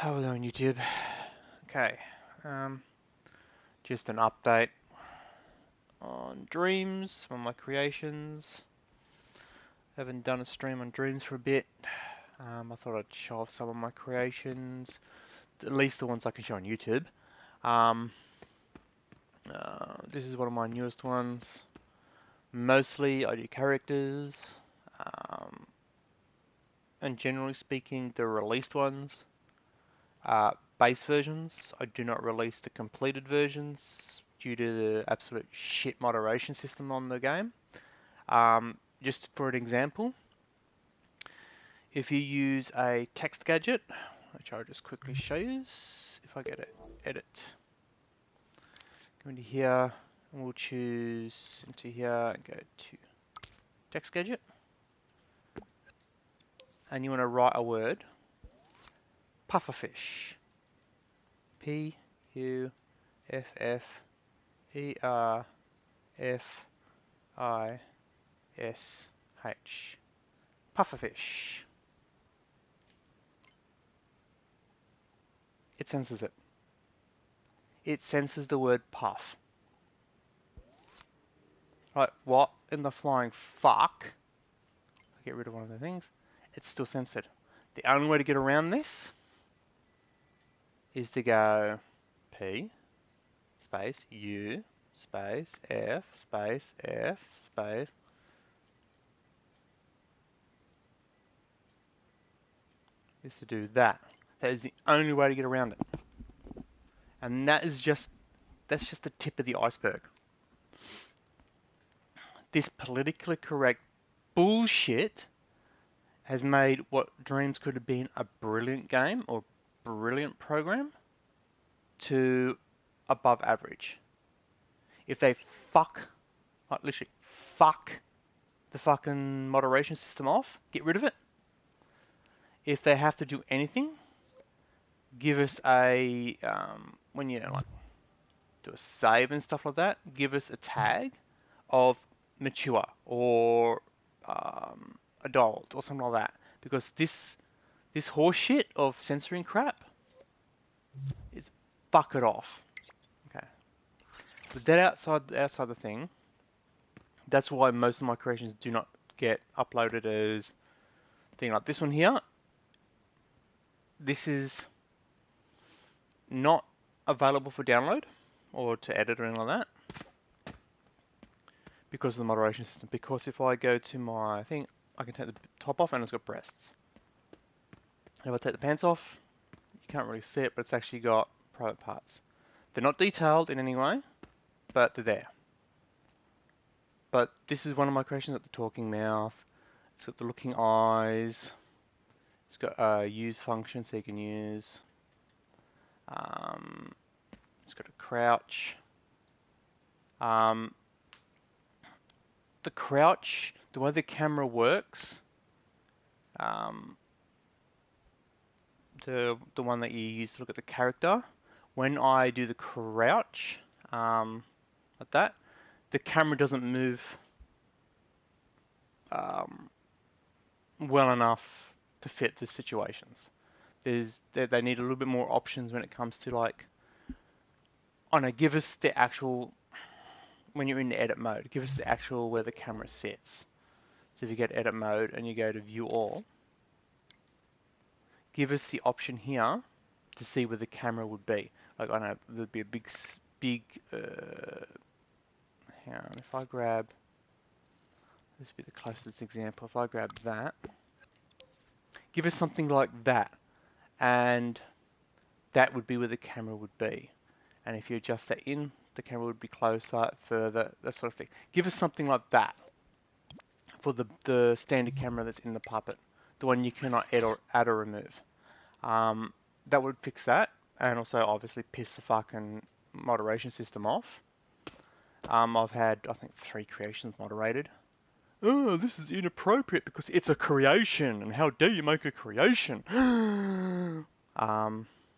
Hello on YouTube. Okay, just an update on Dreams, one of my creations. Haven't done a stream on Dreams for a bit. I thought I'd show off some of my creations, at least the ones I can show on YouTube. This is one of my newest ones. Mostly I do characters, and generally speaking, the released ones. Base versions. I do not release the completed versions due to the absolute shit moderation system on the game. Just for an example, if you use a text gadget, which I'll just quickly show you, if I get it, edit, go into here, and we'll choose into here and go to text gadget, and you want to write a word, pufferfish, P-U-F-F-E-R-F-I-S-H. Pufferfish. It censors it. It censors the word puff. Right, what in the flying fuck? I get rid of one of the things. It's still censored. The only way to get around this is to go P space U space F space F space. Is to do that. That is the only way to get around it. And that's just the tip of the iceberg. This politically correct bullshit has made what Dreams could have been a brilliant game or brilliant program to above average. If they literally fuck the fucking moderation system off, get rid of it. If they have to do anything, give us a, when you like do a save and stuff like that, give us a tag of mature or adult or something like that, because this horse shit of censoring crap is fuck it off. Okay, but that outside the thing, that's why most of my creations do not get uploaded as thing like this one here. This is not available for download or to edit or anything like that because of the moderation system. Because if I go to my thing, I can take the top off and it's got breasts. If I take the pants off, you can't really see it, but it's actually got private parts. They're not detailed in any way, but they're there. But this is one of my creations. Got the talking mouth. It's got the looking eyes. It's got a use function, so you can use. It's got a crouch. The crouch, the way the camera works, the one that you use to look at the character, when I do the crouch, like that, the camera doesn't move well enough to fit the situations. They need a little bit more options when it comes to like, give us the actual, when you're in the edit mode, give us the actual where the camera sits. So if you get edit mode and you go to view all, give us the option here to see where the camera would be. Like, I know there'd be a big, hang on, if I grab, this would be the closest example. If I grab that, give us something like that, and that would be where the camera would be. And if you adjust that in, the camera would be closer, further, that sort of thing. Give us something like that for the standard camera that's in the puppet, the one you cannot add or remove. That would fix that, and also obviously piss the fucking moderation system off. I've had, I think, 3 creations moderated. Oh, this is inappropriate because it's a creation, and how dare you make a creation?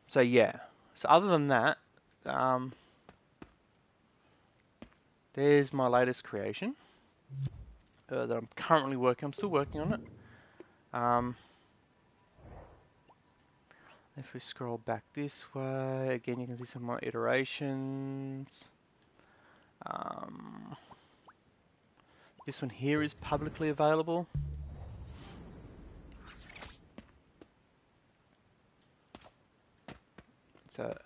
So yeah. So other than that, there's my latest creation that I'm currently working. I'm still working on it. If we scroll back this way, again you can see some more iterations. This one here is publicly available.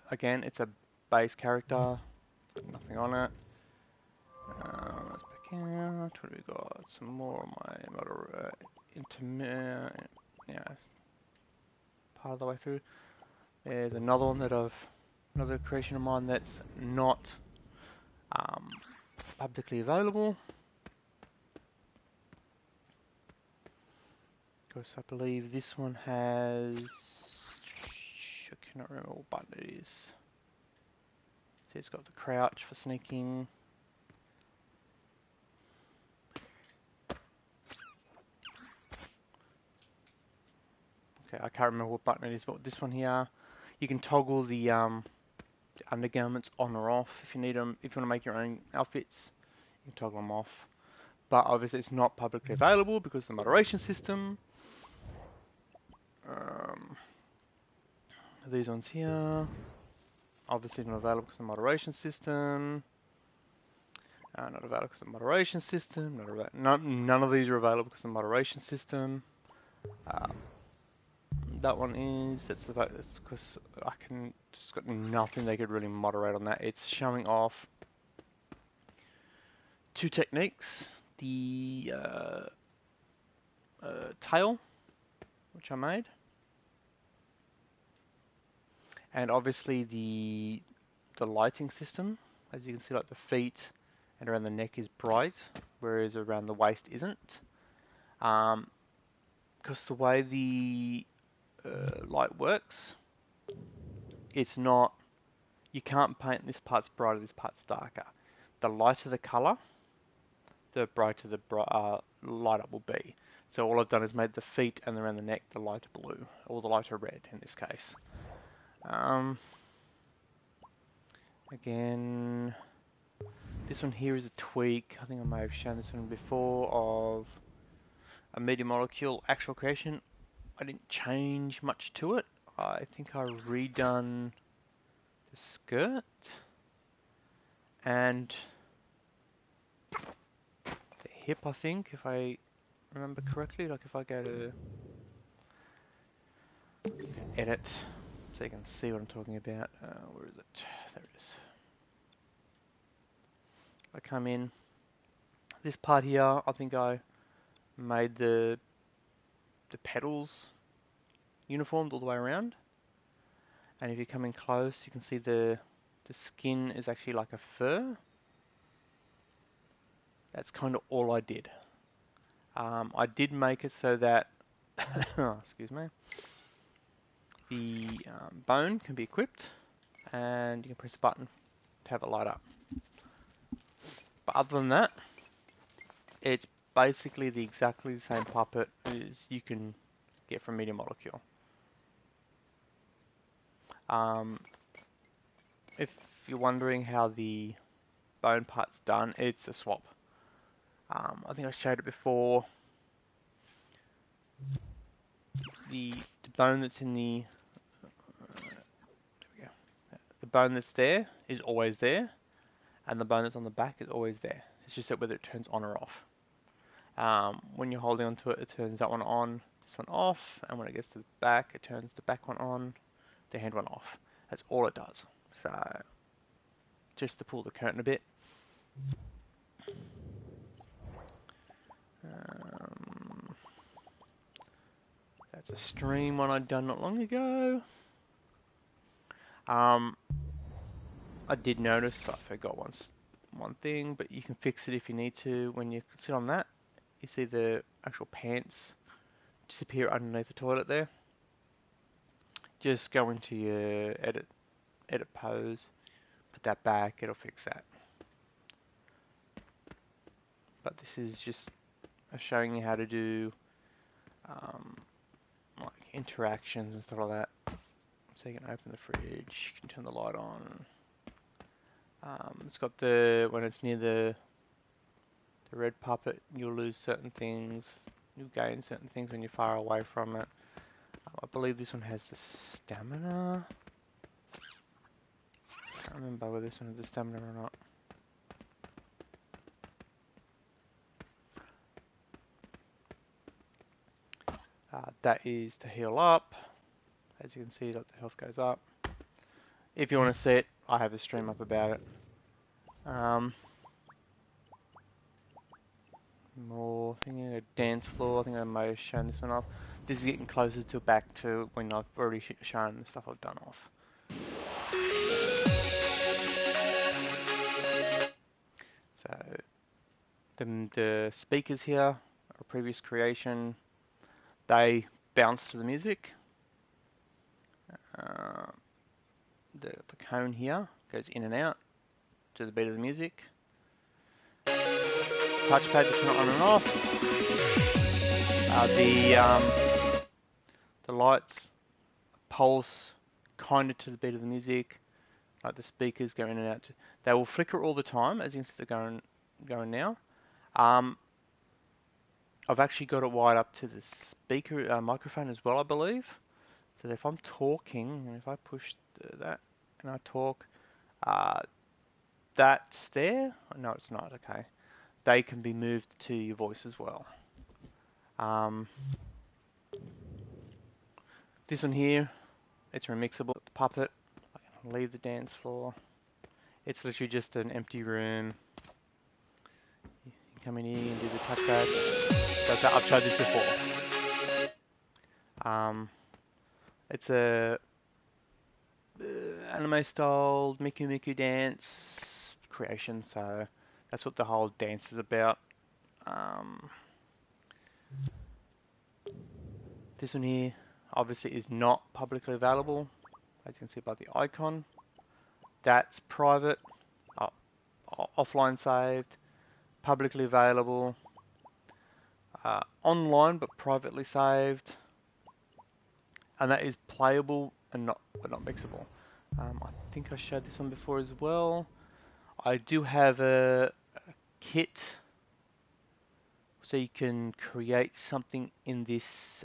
Again, it's a base character, nothing on it. Let's back out. What do we got? Some more on my yeah, part of the way through. There's another one another creation of mine that's not publicly available. Of course, I believe this one has. I cannot remember what button it is. See, it's got the crouch for sneaking. Okay, I can't remember what button it is, but this one here, you can toggle the undergarments on or off if you need them. If you want to make your own outfits, you can toggle them off. But obviously, it's not publicly available because of the moderation system. These ones here, obviously not available because of the moderation system. Not available because of the moderation system. None of these are available because of the moderation system. That one is. That's because I can. Just got nothing they could really moderate on that. It's showing off two techniques: the tail, which I made, and obviously the lighting system. As you can see, like the feet and around the neck is bright, whereas around the waist isn't. Because the way the light works, it's not. You can't paint this part's brighter, this part's darker. The lighter the color, the brighter the light up will be. So all I've done is made the feet and around the neck the lighter blue, or the lighter red in this case. Again, this one here is a tweak. I think I may have shown this one before of a media molecule actual creation. I didn't change much to it. I think I redone the skirt and the hip, I think, if I remember correctly. Like if I go to edit, so you can see what I'm talking about. Where is it? There it is. I come in. This part here, I think I made the petals uniformed all the way around. And if you come in close, you can see the skin is actually like a fur. That's kind of all I did. I did make it so that, excuse me, the bone can be equipped, and you can press a button to have it light up. But other than that, it's basically exactly the same puppet as you can get from Media Molecule. If you're wondering how the bone part's done, it's a swap. I think I showed it before. The bone that's in the bone that's there is always there, and the bone that's on the back is always there. It's just that whether it turns on or off. When you're holding onto it, it turns that one on, this one off, and when it gets to the back, it turns the back one on, the hand one off. That's all it does. So, just to pull the curtain a bit. That's a stream one I'd done not long ago. I did notice I forgot one thing, but you can fix it if you need to. When you sit on that, you see the actual pants disappear underneath the toilet there. Just go into your edit pose, put that back, it'll fix that. But this is just showing you how to do like interactions and stuff like that. So you can open the fridge, you can turn the light on. It's got when it's near the red puppet, you'll lose certain things, you'll gain certain things when you're far away from it. I believe this one has the stamina. I can't remember whether this one has the stamina or not. That is to heal up. As you can see, the health goes up. If you want to see it, I have a stream up about it. More thinking a dance floor. I think I may have shown this one off. This is getting closer to back to when I've already shown the stuff I've done off. So the speakers here, a previous creation, they bounce to the music. The cone here goes in and out to the beat of the music. Touchpad to turn it on and off. The lights pulse kind of to the beat of the music. Like the speakers go in and out. They will flicker all the time, as you can see they're going now. I've actually got it wired up to the speaker microphone as well, I believe. So if I'm talking, and if I push that and I talk, that's there. No, it's not. Okay, they can be moved to your voice as well. This one here, it's Remixable Puppet. I can leave the dance floor. It's literally just an empty room. You come in here and do the touchpad. So I've showed this before. It's a anime style Miku Miku dance creation, so that's what the whole dance is about. This one here obviously is not publicly available, as you can see by the icon. That's private, offline saved, publicly available, online but privately saved, and that is playable and but not mixable. I think I showed this one before as well. I do have a kit, so you can create something in this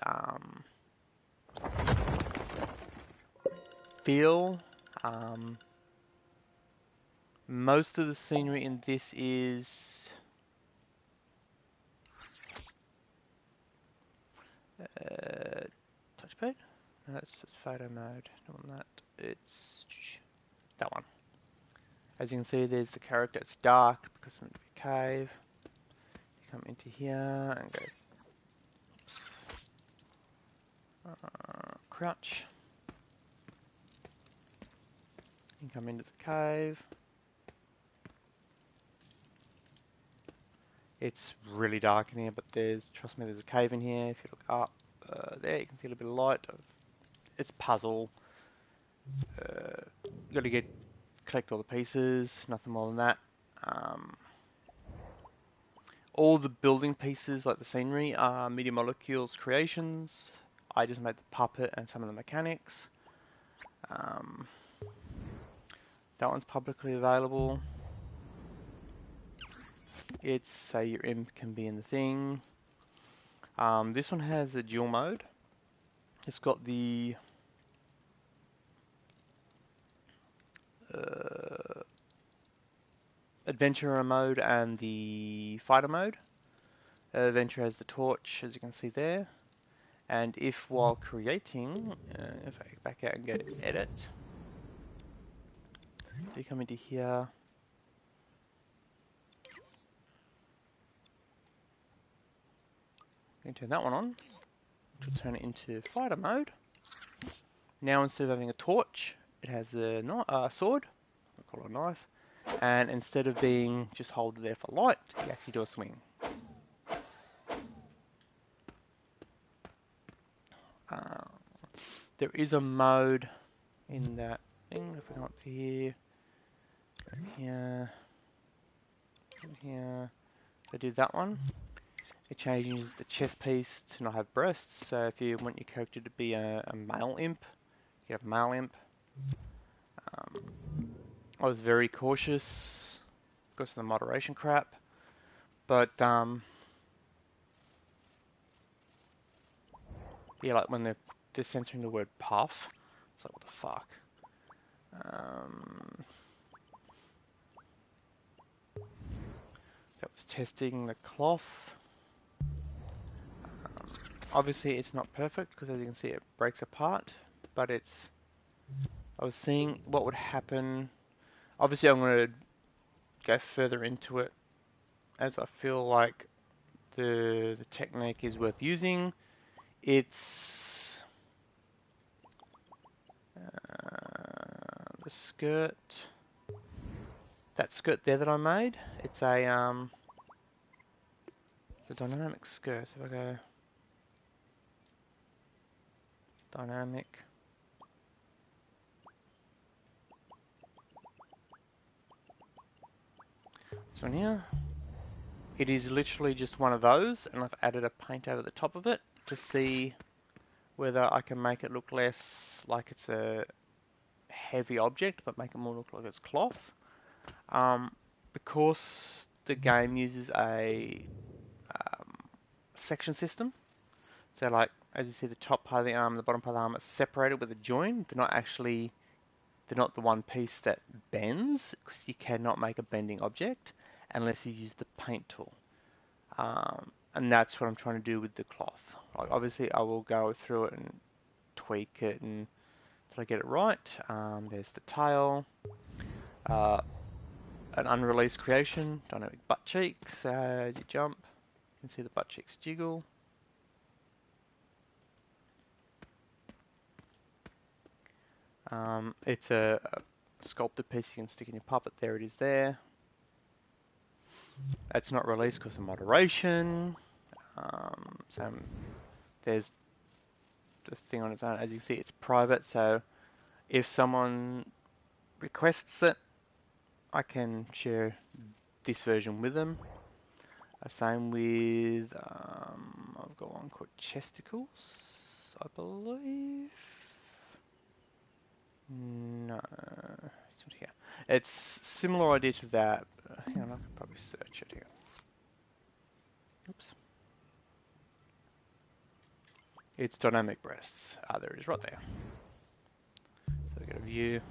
feel. Most of the scenery in this is touchpad. No, that's photo mode. Don't want that. It's that one. As you can see, there's the character. It's dark because it's meant to be a cave. You come into here and go crouch. You come into the cave. It's really dark in here, but trust me, there's a cave in here. If you look up there, you can see a little bit of light. It's puzzle. You got to collect all the pieces. Nothing more than that. All the building pieces, like the scenery, are Media Molecules creations. I just made the puppet and some of the mechanics. That one's publicly available. It's say your imp can be in the thing. This one has a dual mode. It's got the adventurer mode and the fighter mode. Adventurer has the torch, as you can see there. And if while creating, if I back out and go to edit, you come into here. You can turn that one on, which will turn it into fighter mode. Now instead of having a torch, it has a sword, I call it a knife, and instead of being just hold there for light, you actually do a swing. There is a mode in that thing. If we go up to here, go here, here, I do that one. It changes the chest piece to not have breasts. So if you want your character to be a male imp, you have male imp. I was very cautious because of the moderation crap, but yeah, like when they're they're censoring the word puff. It's like, what the fuck? That was testing the cloth. Obviously it's not perfect because as you can see it breaks apart, but it's, I was seeing what would happen. Obviously I'm going to go further into it as I feel like the technique is worth using. It's the skirt, that skirt there that I made. It's a dynamic skirt. So if I go dynamic, this one here. It is literally just one of those, and I've added a paint over the top of it to see whether I can make it look less like it's a heavy object, but make it more look like it's cloth. Because the game uses a section system, so like as you see, the top part of the arm and the bottom part of the arm are separated with a join. They're not the one piece that bends, because you cannot make a bending object unless you use the paint tool. And that's what I'm trying to do with the cloth. Like obviously I will go through it and tweak it until I get it right. There's the tail, an unreleased creation, dynamic butt cheeks. As you jump, you can see the butt cheeks jiggle. It's a sculpted piece you can stick in your puppet. There it is there. It's not released because of moderation. So there's the thing on its own. As you can see, it's private, so if someone requests it, I can share this version with them. Same with, I've got one called Chesticles, I believe. No, it's not here. It's similar idea to that. Hang on, I could probably search it here. Oops. It's dynamic breasts. Ah, there it is, right there. So we get a view.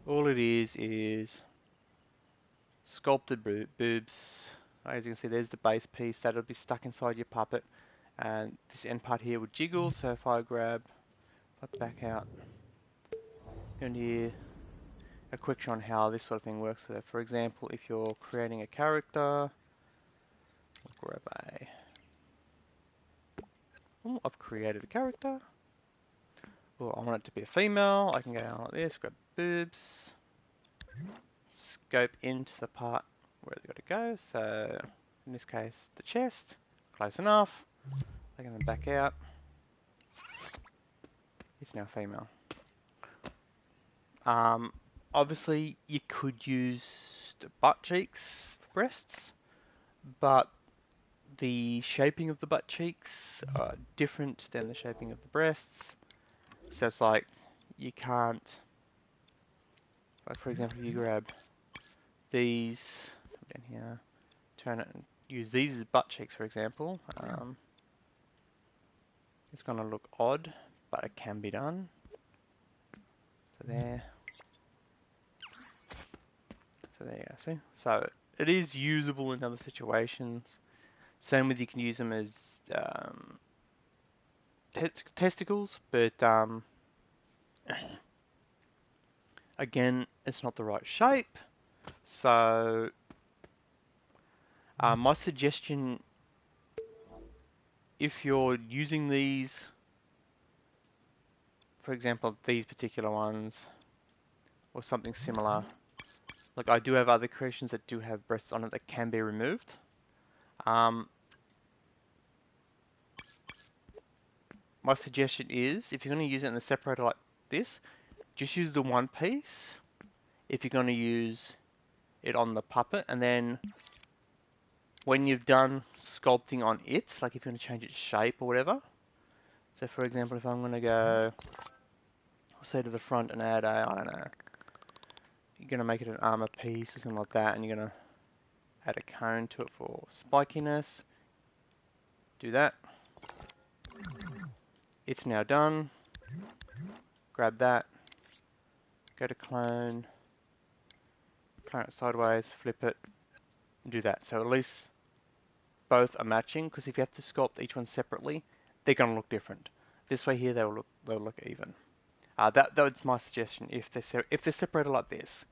All it is sculpted boobs. As you can see, there's the base piece that'll be stuck inside your puppet, and this end part here would jiggle. So if I back out, and here a quick shot on how this sort of thing works. So for example, if you're creating a character, I'll grab a. Oh, I've created a character. Well, I want it to be a female. I can go down like this, grab boobs, scope into the part where they've got to go. So in this case, the chest. Close enough. I can then back out. It's now female. Obviously, you could use the butt cheeks for breasts, but the shaping of the butt cheeks are different than the shaping of the breasts. So it's like, you can't, like for example, if you grab these down here, turn it and use these as butt cheeks, for example, it's going to look odd, but it can be done. So there. So there you go, see? So it is usable in other situations. Same with, you can use them as testicles, but again, it's not the right shape. So my suggestion, if you're using these, for example, these particular ones, or something similar, like I do have other creations that do have breasts on it that can be removed. My suggestion is, if you're going to use it in the separator like this, just use the one piece if you're going to use it on the puppet, and then when you've done sculpting on it, like if you're going to change its shape or whatever, so for example, if I'm going to go, say to the front and add a, I don't know, you're going to make it an armor piece or something like that, and you're going to add a cone to it for spikiness, do that. It's now done. Grab that. Go to clone. Clone it sideways. Flip it. And do that. So at least both are matching, because if you have to sculpt each one separately, they're going to look different. This way here, they'll look even. That's my suggestion if they're separated like this.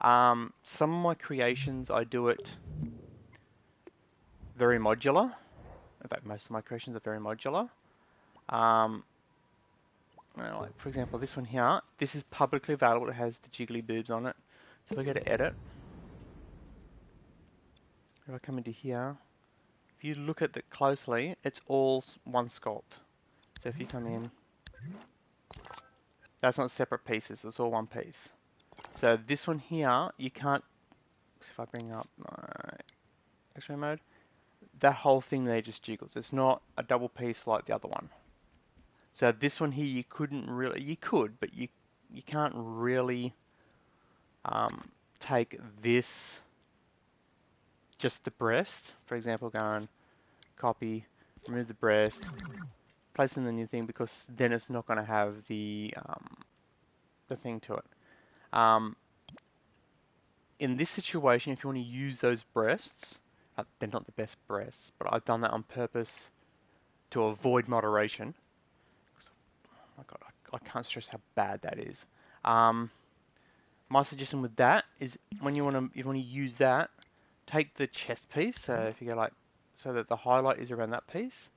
Some of my creations, I do it very modular. In fact, most of my creations are very modular. Like for example, this one here, this is publicly available. It has the jiggly boobs on it. So if I go to edit, if I come into here, if you look at it closely, it's all one sculpt. So if you come in, that's not separate pieces, it's all one piece. So this one here, you can't, if I bring up my X-ray mode, that whole thing there just jiggles. It's not a double piece like the other one. So this one here, you couldn't really, you could, but you can't really take this, just the breast, for example, go and copy, remove the breast, place in the new thing, because then it's not going to have the thing to it. In this situation, if you want to use those breasts, they're not the best breasts, but I've done that on purpose to avoid moderation. Oh my god, I can't stress how bad that is. My suggestion with that is when you want to use that, take the chest piece. So if you go like, so that the highlight is around that piece,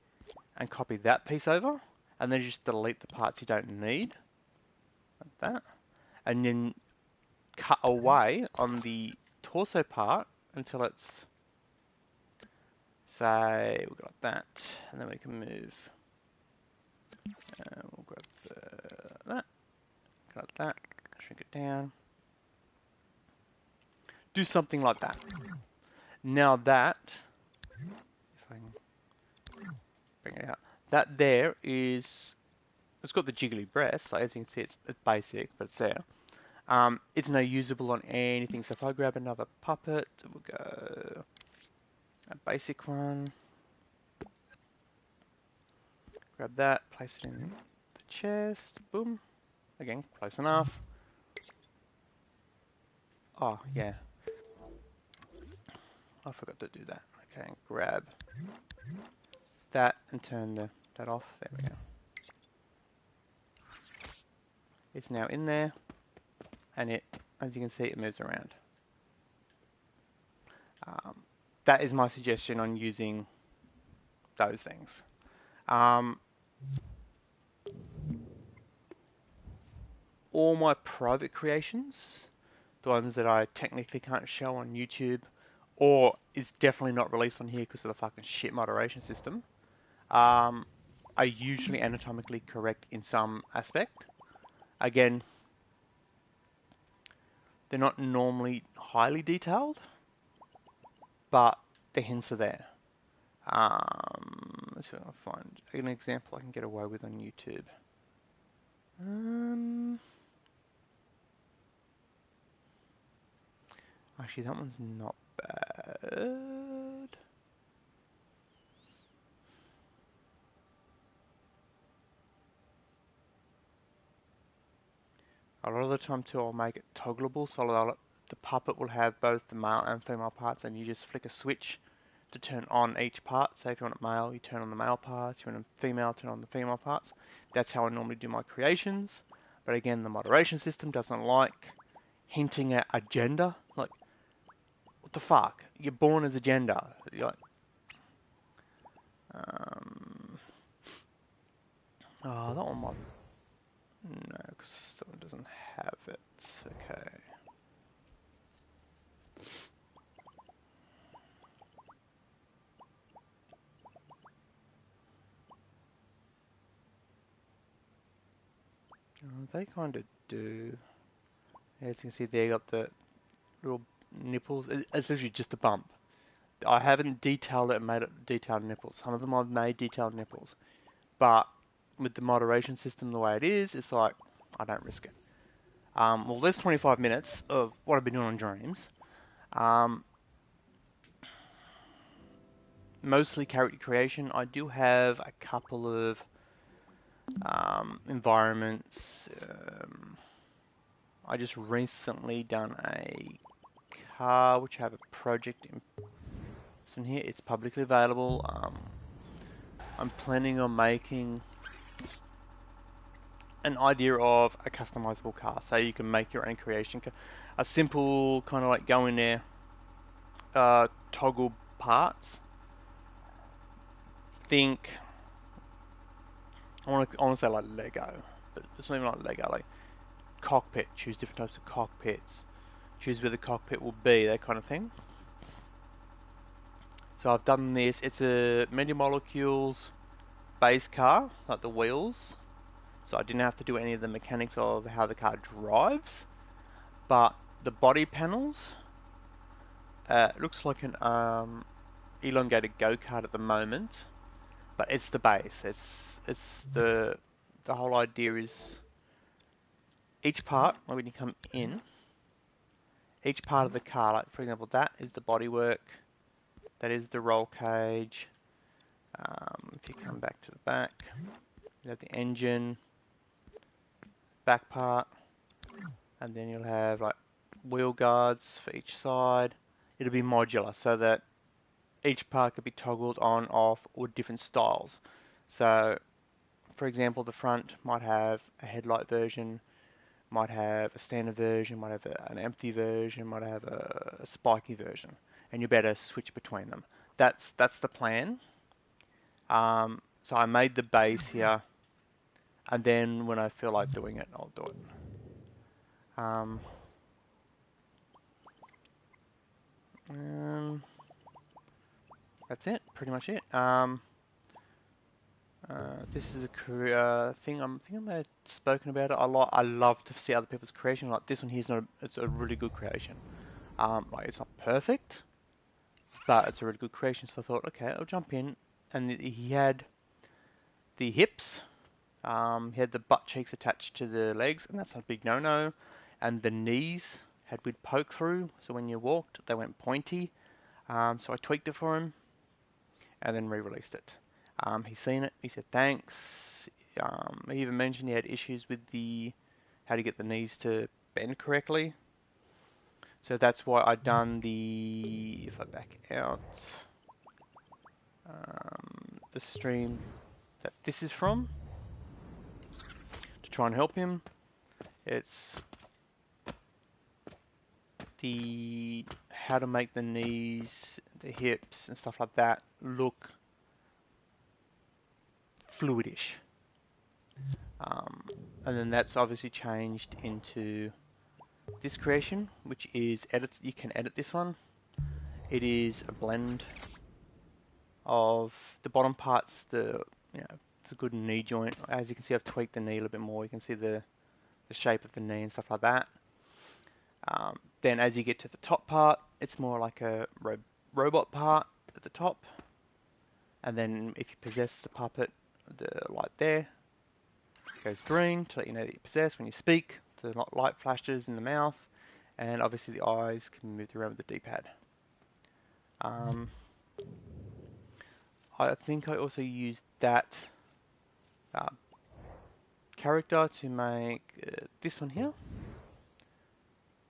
and copy that piece over, and then just delete the parts you don't need, like that, and then cut away on the torso part until it's, say, we've got that, and then we can move. We'll grab that, cut that, shrink it down. Do something like that. Now that, if I can bring it out, that there is, it's got the jiggly breast, so as you can see, it's basic, but it's there. It's now usable on anything. So if I grab another puppet, we'll go a basic one. Grab that, place it in the chest, boom. Again, close enough. Oh, yeah. I forgot to do that. Okay, grab that and turn that off. There we go. It's now in there, and it, as you can see, it moves around. That is my suggestion on using those things. All my private creations, the ones that I technically can't show on YouTube, or is definitely not released on here because of the fucking shit moderation system, are usually anatomically correct in some aspect. Again, they're not normally highly detailed, but the hints are there. Let's see if I can find an example I can get away with on YouTube. Actually, that one's not bad. A lot of the time too, I'll make it toggleable, so the puppet will have both the male and female parts, and you just flick a switch to turn on each part. So if you want it male, you turn on the male parts. If you want it female, turn on the female parts. That's how I normally do my creations. But again, the moderation system doesn't like hinting at a gender. Like, what the fuck? You're born as a gender. You're like, oh, that one might. No, because that one doesn't have it. Okay. They kind of do. As you can see, they got the little nipples. It's literally just a bump. I haven't detailed it and made it detailed nipples. Some of them I've made detailed nipples. But with the moderation system the way it is, it's like, I don't risk it. Well, there's 25 minutes of what I've been doing on Dreams. Mostly character creation. I do have a couple of environments. I just recently done a car which I have a project in here. It's publicly available. I'm planning on making an idea of a customizable car, so you can make your own creation. A simple kind of like go in there, toggle parts. Think I want to say like Lego, but it's not even like Lego. Like cockpit, choose different types of cockpits, choose where the cockpit will be, that kind of thing. So I've done this. It's a Many Molecules base car, like the wheels. So I didn't have to do any of the mechanics of how the car drives, but the body panels. It looks like an elongated go-kart at the moment, but it's the base. It's the whole idea is each part, like when you come in, each part of the car, like for example, that is the bodywork, that is the roll cage. If you come back to the back, you have the engine, back part, and then you'll have like wheel guards for each side. It'll be modular so that each part could be toggled on, off, or different styles. So, for example, the front might have a headlight version, might have a standard version, might have an empty version, might have a spiky version, and you better switch between them. That's the plan. So I made the base here, and then when I feel like doing it, I'll do it. That's it, pretty much it. This is a career thing. I think I may have spoken about it a lot. I love to see other people's creation. Like this one here's not. It's a really good creation. Like it's not perfect, but it's a really good creation. So I thought, okay, I'll jump in. And he had the hips. He had the butt cheeks attached to the legs, and that's a big no-no. And the knees had we'd poke through, so when you walked, they went pointy. So I tweaked it for him, and then re-released it. He's seen it. He said thanks. He even mentioned he had issues with how to get the knees to bend correctly. So that's why I done if I back out, the stream that this is from to try and help him. It's how to make the knees, the hips, and stuff like that look fluidish. And then that's obviously changed into this creation, which is you can edit this one. It is a blend of the bottom parts, it's a good knee joint. As you can see, I've tweaked the knee a little bit more. You can see the shape of the knee and stuff like that. Then as you get to the top part, it's more like a robot part at the top. And then if you possess the puppet, the light there goes green to let you know that you possess. When you speak, the light flashes in the mouth, and obviously the eyes can be moved around with the D-pad. I think I also used that character to make this one here,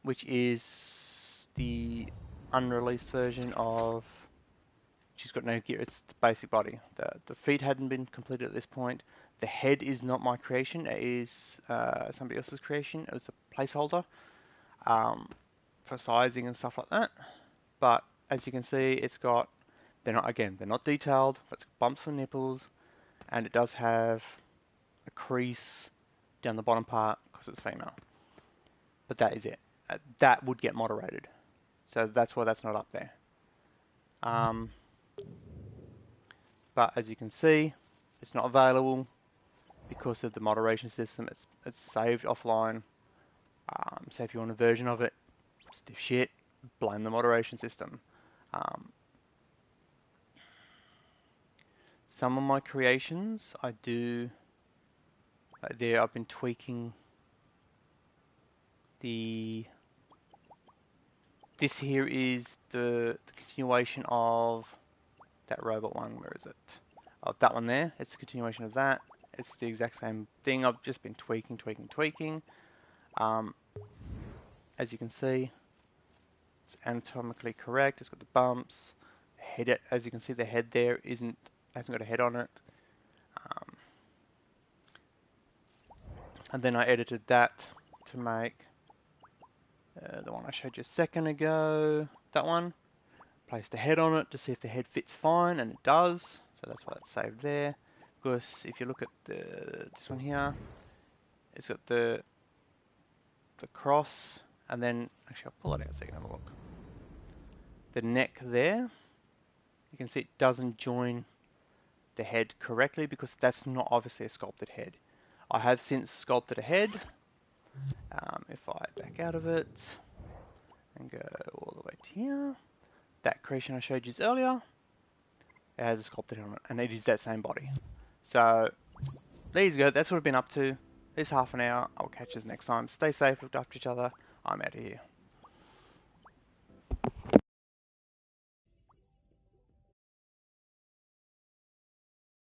which is the unreleased version of. She's got no gear. It's the basic body. The feet hadn't been completed at this point. The head is not my creation. It is somebody else's creation. It was a placeholder for sizing and stuff like that. But as you can see, it's got. They're not detailed. It's got bumps for nipples, and it does have a crease down the bottom part because it's female. But that is it. That would get moderated. So that's why that's not up there. But as you can see, it's not available because of the moderation system. It's saved offline. So if you want a version of it, stiff shit, blame the moderation system. Some of my creations I do. There I've been tweaking this here is the continuation of that robot one. Where is it? Oh, that one there. It's a continuation of that. it's the exact same thing. I've just been tweaking. As you can see, it's anatomically correct. It's got the bumps. Head, as you can see, the head there hasn't got a head on it. And then I edited that to make the one I showed you a second ago. That one. Place the head on it to see if the head fits fine, and it does. So that's why it's saved there. Of course, if you look at this one here, it's got the cross, and then actually I'll pull it out so you can have a look. The neck there, you can see it doesn't join the head correctly because that's not obviously a sculpted head. I have since sculpted a head. If I back out of it and go all the way to here, that creation I showed you earlier, it has a sculpted head on it, and it is that same body. So there you go. That's what I've been up to this half an hour. I'll catch you next time. Stay safe, look after each other. I'm out of here.